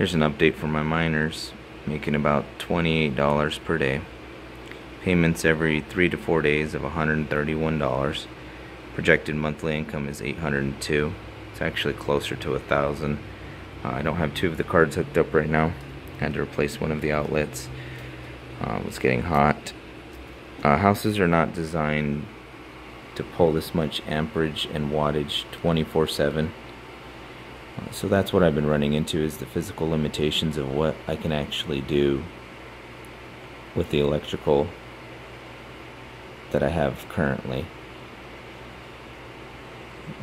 Here's an update for my miners, making about $28 per day. Payments every 3 to 4 days of $131. Projected monthly income is $802. It's actually closer to $1,000. I don't have two of the cards hooked up right now. Had to replace one of the outlets. It's getting hot. Houses are not designed to pull this much amperage and wattage 24/7. So that's what I've been running into, is the physical limitations of what I can actually do with the electrical that I have currently.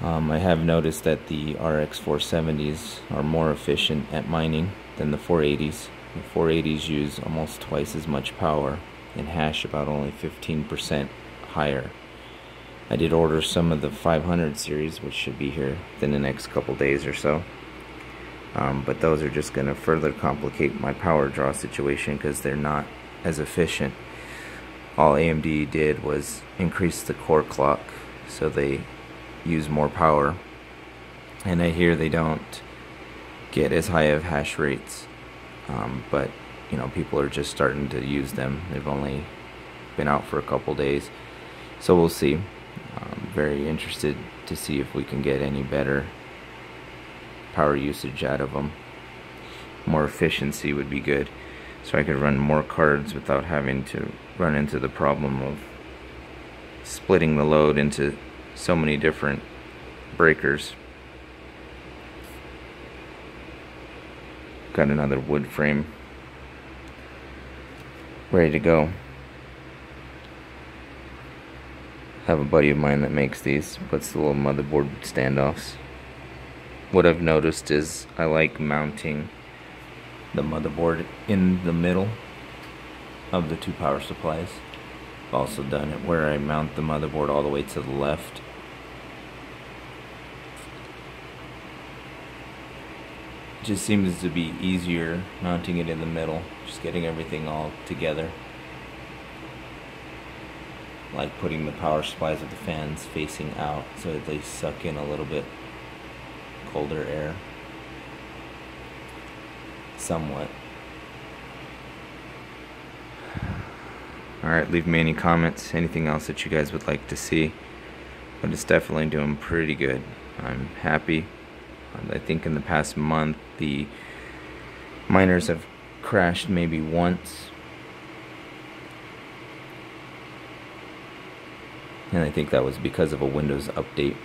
I have noticed that the RX 470s are more efficient at mining than the 480s. The 480s use almost twice as much power and hash about only 15% higher. I did order some of the 500 series, which should be here within the next couple days or so. But those are just going to further complicate my power draw situation because they're not as efficient. All AMD did was increase the core clock so they use more power, and I hear they don't get as high of hash rates, but you know, people are just starting to use them. They've only been out for a couple days, so we'll see. Very interested to see if we can get any better power usage out of them. More efficiency would be good, so I could run more cards without having to run into the problem of splitting the load into so many different breakers. Got another wood frame ready to go. Have a buddy of mine that makes these, puts the little motherboard standoffs. What I've noticed is I like mounting the motherboard in the middle of the two power supplies. I've also done it where I mount the motherboard all the way to the left. It just seems to be easier mounting it in the middle, just getting everything all together. Like putting the power supplies of the fans facing out so that they suck in a little bit colder air. Somewhat. Alright, leave me any comments, anything else that you guys would like to see. But it's definitely doing pretty good. I'm happy. I think in the past month the miners have crashed maybe once. And I think that was because of a Windows update.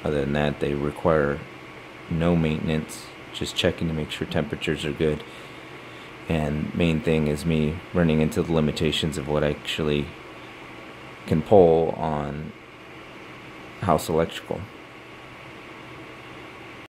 Other than that, they require no maintenance, just checking to make sure temperatures are good. And main thing is me running into the limitations of what I actually can pull on house electrical.